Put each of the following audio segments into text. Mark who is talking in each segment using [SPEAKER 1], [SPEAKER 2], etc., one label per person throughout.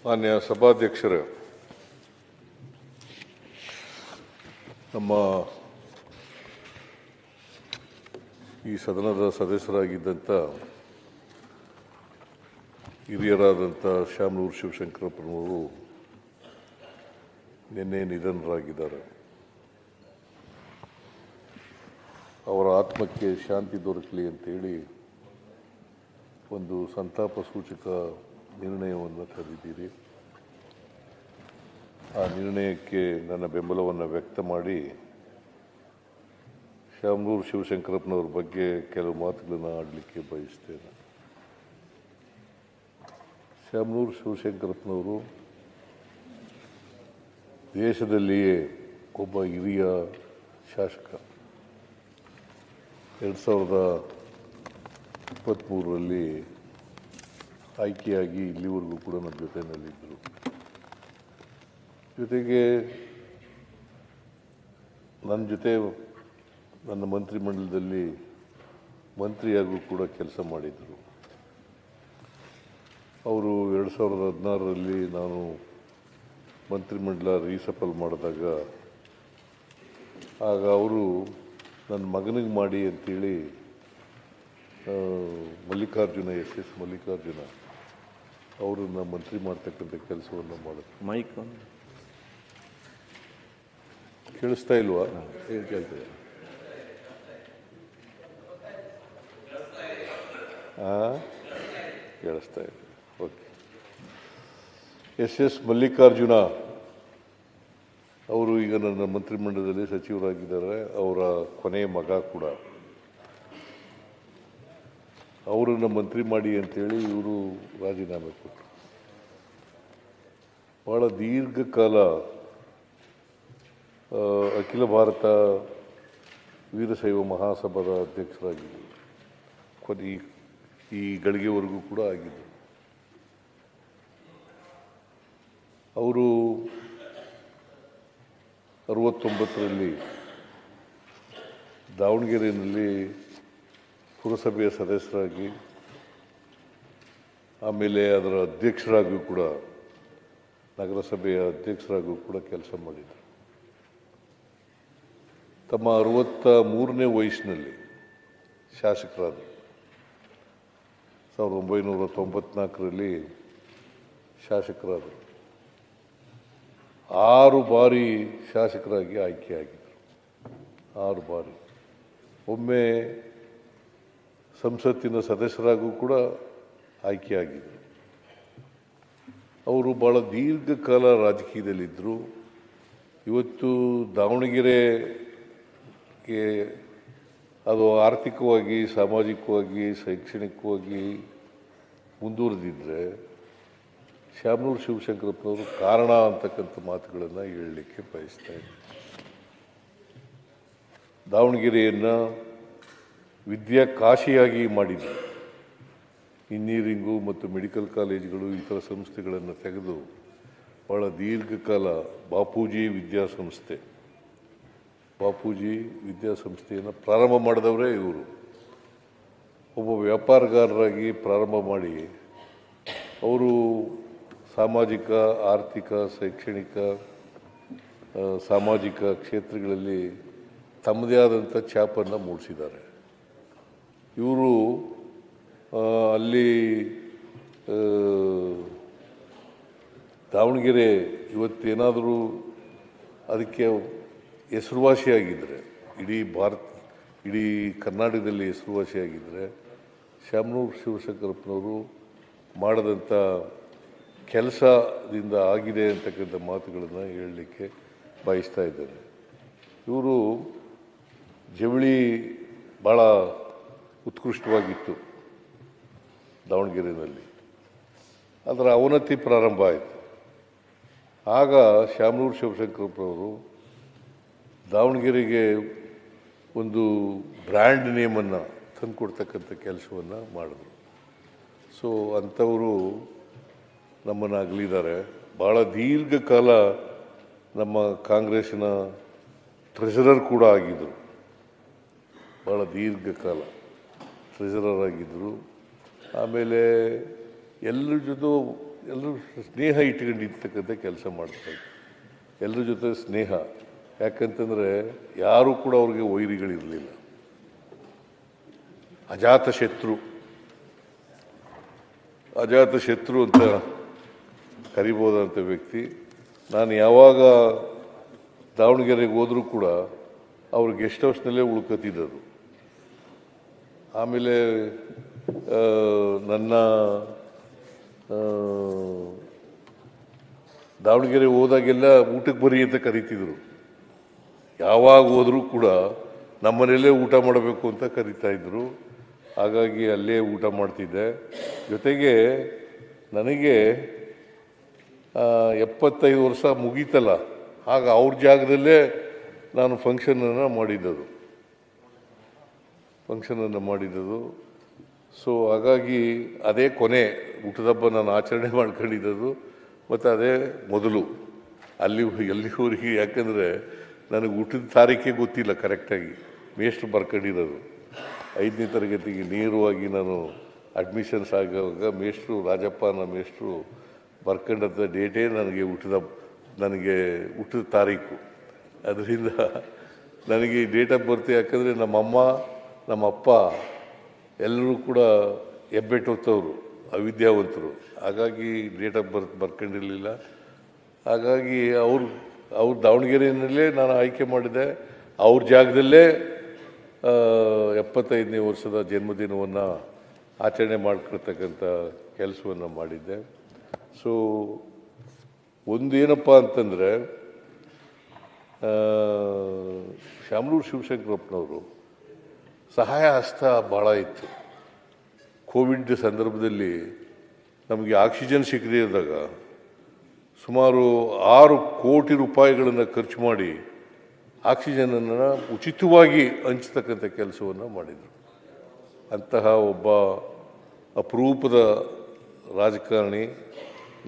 [SPEAKER 1] ಮಾನ್ಯ ಸಭಾಧ್ಯಕ್ಷರೇ, ನಮ್ಮ ಈ ಸದನದ ಸದಸ್ಯರಾಗಿದ್ದಂಥ ಹಿರಿಯರಾದಂಥ ಶಾಮನೂರು ಶಿವಶಂಕರಪ್ಪನವರು ನಿನ್ನೆ ನಿಧನರಾಗಿದ್ದಾರೆ. ಅವರ ಆತ್ಮಕ್ಕೆ ಶಾಂತಿ ದೊರಕಲಿ ಅಂತೇಳಿ ಒಂದು ಸಂತಾಪ ಸೂಚಕ ನಿರ್ಣಯವನ್ನು ಕರೆದಿದ್ದೀರಿ. ಆ ನಿರ್ಣಯಕ್ಕೆ ನನ್ನ ಬೆಂಬಲವನ್ನು ವ್ಯಕ್ತ ಮಾಡಿ ಶಾಮನೂರು ಶಿವಶಂಕರಪ್ಪನವ್ರ ಬಗ್ಗೆ ಕೆಲವು ಮಾತುಗಳನ್ನು ಆಡಲಿಕ್ಕೆ ಬಯಸ್ತೇನೆ. ಶಾಮನೂರು ಶಿವಶಂಕರಪ್ಪನವರು ದೇಶದಲ್ಲಿಯೇ ಒಬ್ಬ ಹಿರಿಯ ಶಾಸಕ. 2023ರಲ್ಲಿ ಆಯ್ಕೆಯಾಗಿ ಇಲ್ಲಿವರೆಗೂ ಕೂಡ ನಮ್ಮ ಜೊತೆಯಲ್ಲಿದ್ದರು. ಜೊತೆಗೆ ನನ್ನ ಜೊತೆ ನನ್ನ ಮಂತ್ರಿಮಂಡಲದಲ್ಲಿ ಮಂತ್ರಿಯಾಗೂ ಕೂಡ ಕೆಲಸ ಮಾಡಿದರು. ಅವರು 2016ರಲ್ಲಿ ನಾನು ಮಂತ್ರಿಮಂಡಲ ರೀಸಫಲ್ ಮಾಡಿದಾಗ ಆಗ ಅವರು ನನ್ನ ಮಗನಿಗೆ ಮಾಡಿ ಅಂತೇಳಿ ಮಲ್ಲಿಕಾರ್ಜುನ ಎಸ್ ಮಲ್ಲಿಕಾರ್ಜುನ ಅವರನ್ನು ಮಂತ್ರಿ ಮಾಡ್ತಕ್ಕಂಥ ಕೆಲಸವನ್ನು ಮಾಡಿದ್ರು.
[SPEAKER 2] ಮೈಕ್
[SPEAKER 1] ಕೇಳಿಸ್ತಾ ಇಲ್ವಾ? ಕೇಳ್ತಾ ಕೇಳಿಸ್ತಾ ಇದೆ. ಓಕೆ. ಎಸ್ ಮಲ್ಲಿಕಾರ್ಜುನ ಅವರು ಈಗ ನನ್ನ ಮಂತ್ರಿಮಂಡಲದಲ್ಲಿ ಸಚಿವರಾಗಿದ್ದಾರೆ. ಅವರ ಕೊನೆಯ ಮಗ ಕೂಡ. ಅವರನ್ನು ಮಂತ್ರಿ ಮಾಡಿ ಅಂತೇಳಿ ಇವರು ರಾಜೀನಾಮೆ ಕೊಟ್ಟರು. ಭಾಳ ದೀರ್ಘಕಾಲ ಅಖಿಲ ಭಾರತ ವೀರಶೈವ ಮಹಾಸಭಾದ ಅಧ್ಯಕ್ಷರಾಗಿದ್ದರು. ಈ ಗಳಿಗೆವರೆಗೂ ಕೂಡ ಆಗಿದ್ದರು. ಅವರು 69ರಲ್ಲಿ ದಾವಣಗೆರೆಯಲ್ಲಿ ಪುರಸಭೆಯ ಸದಸ್ಯರಾಗಿ ಆಮೇಲೆ ಅದರ ಅಧ್ಯಕ್ಷರಾಗಿಯೂ ಕೂಡ ನಗರಸಭೆಯ ಅಧ್ಯಕ್ಷರಾಗಿಯೂ ಕೂಡ ಕೆಲಸ ಮಾಡಿದರು. ತಮ್ಮ 63ನೇ ವಯಸ್ಸಿನಲ್ಲಿ ಶಾಸಕರಾದರು. 1994ರಲ್ಲಿ ಶಾಸಕರಾದರು. 6 ಬಾರಿ ಶಾಸಕರಾಗಿ ಆಯ್ಕೆಯಾಗಿದ್ದರು. 6 ಬಾರಿ. ಒಮ್ಮೆ ಸಂಸತ್ತಿನ ಸದಸ್ಯರಾಗೂ ಕೂಡ ಆಯ್ಕೆಯಾಗಿದ್ದರು. ಅವರು ಭಾಳ ದೀರ್ಘಕಾಲ ರಾಜಕೀಯದಲ್ಲಿದ್ದರು. ಇವತ್ತು ದಾವಣಗೆರೆಗೆ ಅದು ಆರ್ಥಿಕವಾಗಿ, ಸಾಮಾಜಿಕವಾಗಿ, ಶೈಕ್ಷಣಿಕವಾಗಿ ಮುಂದುವರೆದಿದ್ದರೆ ಶಾಮನೂರು ಶಿವಶಂಕರಪ್ಪನವರು ಕಾರಣ ಅಂತಕ್ಕಂಥ ಮಾತುಗಳನ್ನು ಹೇಳಲಿಕ್ಕೆ ಬಯಸ್ತಾ ಇದ್ದಾರೆ. ದಾವಣಗೆರೆಯನ್ನು ವಿದ್ಯಾಕಾಶಿಯಾಗಿ ಮಾಡಿದರು. ಇಂಜಿನಿಯರಿಂಗು ಮತ್ತು ಮೆಡಿಕಲ್ ಕಾಲೇಜುಗಳು, ಇತರ ಸಂಸ್ಥೆಗಳನ್ನು ತೆಗೆದು ಭಾಳ ದೀರ್ಘಕಾಲ ಬಾಪೂಜಿ ವಿದ್ಯಾಸಂಸ್ಥೆಯನ್ನು ಪ್ರಾರಂಭ ಮಾಡಿದವರೇ ಇವರು. ಒಬ್ಬ ವ್ಯಾಪಾರಗಾರರಾಗಿ ಪ್ರಾರಂಭ ಮಾಡಿ ಅವರು ಸಾಮಾಜಿಕ, ಆರ್ಥಿಕ, ಶೈಕ್ಷಣಿಕ, ಸಾಮಾಜಿಕ ಕ್ಷೇತ್ರಗಳಲ್ಲಿ ತಮ್ಮದೇ ಆದಂಥ ಛಾಪನ್ನು ಮೂಡಿಸಿದ್ದಾರೆ. ಇವರು ಅಲ್ಲಿ ದಾವಣಗೆರೆ ಇವತ್ತೇನಾದರೂ ಅದಕ್ಕೆ ಹೆಸರುವಾಸಿಯಾಗಿದ್ದರೆ, ಇಡೀ ಕರ್ನಾಟಕದಲ್ಲಿ ಹೆಸರುವಾಸಿಯಾಗಿದ್ದರೆ ಶಾಮನೂರು ಶಿವಶಂಕರಪ್ಪನವರು ಮಾಡಿದಂಥ ಕೆಲಸದಿಂದ ಆಗಿದೆ ಅಂತಕ್ಕಂಥ ಮಾತುಗಳನ್ನು ಹೇಳಲಿಕ್ಕೆ ಬಯಸ್ತಾ ಇದ್ದಾರೆ. ಇವರು ಜವಳಿ ಭಾಳ ಉತ್ಕೃಷ್ಟವಾಗಿತ್ತು ದಾವಣಗೆರೆಯಲ್ಲಿ. ಅದರ ಅವನತಿ ಪ್ರಾರಂಭ ಆಯಿತು. ಆಗ ಶಾಮನೂರು ಶಿವಶಂಕರಪ್ಪನವರು ದಾವಣಗೆರೆಗೆ ಒಂದು ಬ್ರ್ಯಾಂಡ್ ನೇಮನ್ನು ತಂದುಕೊಡ್ತಕ್ಕಂಥ ಕೆಲಸವನ್ನು ಮಾಡಿದ್ರು. ಸೊ ಅಂಥವರು ನಮ್ಮನ್ನು ಅಗಲಿದ್ದಾರೆ. ಭಾಳ ದೀರ್ಘಕಾಲ ನಮ್ಮ ಕಾಂಗ್ರೆಸ್ಸಿನ ಟ್ರೆಷರರ್ ಕೂಡ ಆಗಿದ್ದರು. ಭಾಳ ದೀರ್ಘಕಾಲ ಟ್ರೆಷರರ್ ಆಗಿದ್ದರು. ಆಮೇಲೆ ಎಲ್ಲರೂ ಸ್ನೇಹ ಇಟ್ಕೊಂಡಿರ್ತಕ್ಕಂಥ ಕೆಲಸ ಮಾಡ್ತಾರೆ. ಎಲ್ಲರ ಜೊತೆ ಸ್ನೇಹ, ಯಾಕಂತಂದರೆ ಯಾರೂ ಕೂಡ ಅವ್ರಿಗೆ ವೈರಿಗಳಿರಲಿಲ್ಲ. ಅಜಾತ ಶತ್ರು ಅಂತ ಕರಿಬೋದಂಥ ವ್ಯಕ್ತಿ. ನಾನು ಯಾವಾಗ ದಾವಣಗೆರೆಗೆ ಹೋದರೂ ಕೂಡ ಅವ್ರ ಗೆಸ್ಟ್ ಹೌಸ್ನಲ್ಲೇ ಉಳ್ಕೊತಿದ್ದದು. ಆಮೇಲೆ ನನ್ನ ದಾವಣಗೆರೆ ಹೋದಾಗೆಲ್ಲ ಊಟಕ್ಕೆ ಬರಿ ಅಂತ ಕರಿತಿದ್ರು. ಯಾವಾಗ ಹೋದರೂ ಕೂಡ ನಮ್ಮನೆಯಲ್ಲೇ ಊಟ ಮಾಡಬೇಕು ಅಂತ ಕರಿತಾ ಇದ್ರು. ಹಾಗಾಗಿ ಅಲ್ಲೇ ಊಟ ಮಾಡ್ತಿದ್ದೆ. ಜೊತೆಗೆ ನನಗೆ 75 ವರ್ಷ ಮುಗೀತಲ್ಲ, ಆಗ ಅವ್ರ ಜಾಗದಲ್ಲೇ ನಾನು ಫಂಕ್ಷನನ್ನು ಮಾಡಿದ್ದದು. ಸೊ ಹಾಗಾಗಿ ಅದೇ ಕೊನೆ ಊಟದ ಹಬ್ಬ ನಾನು ಆಚರಣೆ ಮಾಡ್ಕೊಂಡಿದ್ದದು, ಮತ್ತು ಅದೇ ಮೊದಲು ಎಲ್ಲಿವರೆಗೆ. ಯಾಕಂದರೆ ನನಗೆ ಊಟದ ತಾರೀಖೇ ಗೊತ್ತಿಲ್ಲ ಕರೆಕ್ಟಾಗಿ. ಮೇಷ್ಟ್ರು ಬರ್ಕೊಂಡಿರೋದು 5ನೇ ತರಗತಿಗೆ ನೇರವಾಗಿ ನಾನು ಅಡ್ಮಿಷನ್ಸ್ ಆಗುವಾಗ ರಾಜಪ್ಪನ ಮೇಷ್ಟ್ರು ಬರ್ಕೊಂಡಂಥ ಡೇಟೇ ನನಗೆ ಊಟದ ತಾರೀಕು. ಅದರಿಂದ ನನಗೆ ಡೇಟ್ ಆಫ್ ಬರ್ತ್, ಯಾಕಂದರೆ ನಮ್ಮಮ್ಮ ನಮ್ಮಪ್ಪ ಎಲ್ಲರೂ ಕೂಡ ಹೆಬ್ಬೆಟ್ಟೊತ್ತವರು, ಅವಿದ್ಯಾವಂತರು. ಹಾಗಾಗಿ ಡೇಟ್ ಆಫ್ ಬರ್ತ್ ಬರ್ಕೊಂಡಿರಲಿಲ್ಲ. ಹಾಗಾಗಿ ಅವ್ರು ದಾವಣಗೆರೆಯಲ್ಲೇ ನಾನು ಆಯ್ಕೆ ಮಾಡಿದೆ. ಅವ್ರ ಜಾಗದಲ್ಲೇ 75ನೇ ವರ್ಷದ ಜನ್ಮದಿನವನ್ನು ಆಚರಣೆ ಮಾಡ್ಕೊಳ್ತಕ್ಕಂಥ ಕೆಲಸವನ್ನು ಮಾಡಿದ್ದೆ. ಸೊ ಒಂದೇನಪ್ಪ ಅಂತಂದರೆ, ಶಾಮನೂರು ಶಿವಶಂಕರಪ್ಪನವರು ಸಹಾಯ ಹಸ್ತ ಭಾಳ ಇತ್ತು. ಕೋವಿಡ್ ಸಂದರ್ಭದಲ್ಲಿ ನಮಗೆ ಆಕ್ಸಿಜನ್ ಸಿಗದೇ ಇದ್ದಾಗ ಸುಮಾರು 6 ಕೋಟಿ ರೂಪಾಯಿಗಳನ್ನು ಖರ್ಚು ಮಾಡಿ ಆಕ್ಸಿಜನನ್ನು ಉಚಿತವಾಗಿ ಹಂಚತಕ್ಕಂಥ ಕೆಲಸವನ್ನು ಮಾಡಿದರು. ಅಂತಹ ಒಬ್ಬ ಅಪರೂಪದ ರಾಜಕಾರಣಿ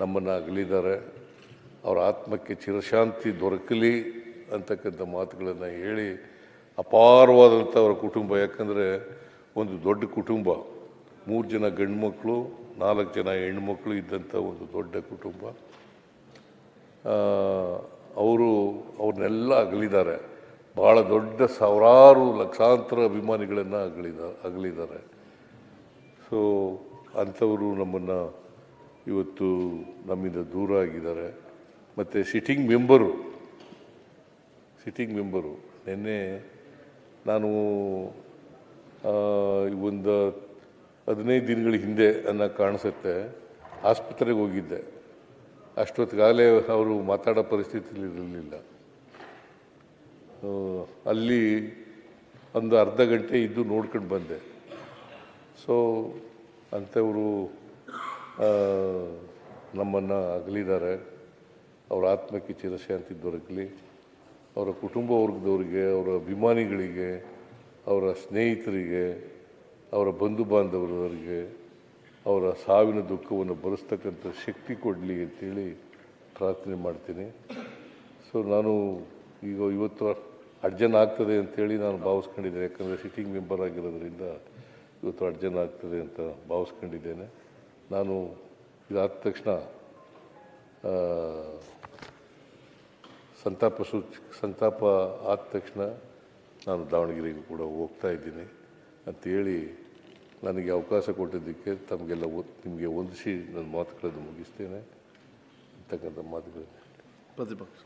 [SPEAKER 1] ನಮ್ಮನ್ನು ಅಗಲಿದ್ದಾರೆ. ಅವರ ಆತ್ಮಕ್ಕೆ ಚಿರಶಾಂತಿ ದೊರಕಲಿ ಅಂತಕ್ಕಂಥ ಮಾತುಗಳನ್ನು ಹೇಳಿ, ಅಪಾರವಾದಂಥ ಅವರ ಕುಟುಂಬ, ಯಾಕಂದರೆ ಒಂದು ದೊಡ್ಡ ಕುಟುಂಬ, 3 ಜನ ಗಂಡು ಮಕ್ಕಳು 4 ಜನ ಹೆಣ್ಮಕ್ಳು ಇದ್ದಂಥ ಒಂದು ದೊಡ್ಡ ಕುಟುಂಬ. ಅವ್ರನ್ನೆಲ್ಲ ಅಗಲಿದ್ದಾರೆ. ಭಾಳ ದೊಡ್ಡ ಸಾವಿರಾರು ಲಕ್ಷಾಂತರ ಅಭಿಮಾನಿಗಳನ್ನು ಅಗಲಿದ್ದಾರೆ. ಸೊ ಅಂಥವರು ನಮ್ಮನ್ನು ಇವತ್ತು ನಮ್ಮಿಂದ ದೂರ ಆಗಿದ್ದಾರೆ. ಮತ್ತು ಸಿಟ್ಟಿಂಗ್ ಮೆಂಬರು ನಿನ್ನೆ ನಾನು ಒಂದು 15 ದಿನಗಳ ಹಿಂದೆ ಕಾಣಿಸುತ್ತೆ ಆಸ್ಪತ್ರೆಗೆ ಹೋಗಿದ್ದೆ. ಅಷ್ಟೊತ್ತಿಗಾಗಲೇ ಅವರು ಮಾತಾಡೋ ಪರಿಸ್ಥಿತಿಯಲ್ಲಿ ಇರಲಿಲ್ಲ. ಅಲ್ಲಿ ಒಂದು ಅರ್ಧ ಗಂಟೆ ಇದ್ದು ನೋಡ್ಕೊಂಡು ಬಂದೆ. ಸೊ ಅಂಥವರು ನಮ್ಮನ್ನು ಅಗಲಿದ್ದಾರೆ. ಅವರ ಆತ್ಮಕ್ಕೆ ಚಿರಶಾಂತಿ ದೊರಕಲಿ. ಅವರ ಕುಟುಂಬ ವರ್ಗದವರಿಗೆ, ಅವರ ಅಭಿಮಾನಿಗಳಿಗೆ, ಅವರ ಸ್ನೇಹಿತರಿಗೆ, ಅವರ ಬಂಧು ಬಾಂಧವರಿಗೆ ಅವರ ಸಾವಿನ ದುಃಖವನ್ನು ಭರಿಸ್ತಕ್ಕಂಥ ಶಕ್ತಿ ಕೊಡಲಿ ಅಂತೇಳಿ ಪ್ರಾರ್ಥನೆ ಮಾಡ್ತೀನಿ. ಸೊ ನಾನು ಇವತ್ತು ಅರ್ಜನ್ ಆಗ್ತದೆ ಅಂಥೇಳಿ ನಾನು ಭಾವಿಸ್ಕೊಂಡಿದ್ದೇನೆ. ಯಾಕಂದರೆ ಸಿಟ್ಟಿಂಗ್ ಮೆಂಬರ್ ಆಗಿರೋದ್ರಿಂದ ಇವತ್ತು ಅರ್ಜನ್ ಆಗ್ತದೆ ಅಂತ ಭಾವಿಸ್ಕೊಂಡಿದ್ದೇನೆ. ನಾನು ಇದಾದ ತಕ್ಷಣ ಸಂತಾಪ ಆದ ತಕ್ಷಣ ನಾನು ದಾವಣಗೆರೆಗೂ ಕೂಡ ಹೋಗ್ತಾ ಇದ್ದೀನಿ ಅಂಥೇಳಿ ನನಗೆ ಅವಕಾಶ ಕೊಟ್ಟಿದ್ದಕ್ಕೆ ನಿಮಗೆ ವಂದಿಸಿ ನನ್ನ ಮಾತುಗಳನ್ನು ಮುಗಿಸ್ತೇನೆ ಅಂತಕ್ಕಂಥ ಮಾತುಗಳನ್ನು
[SPEAKER 2] ಪ್ರತಿಪಕ್ಷ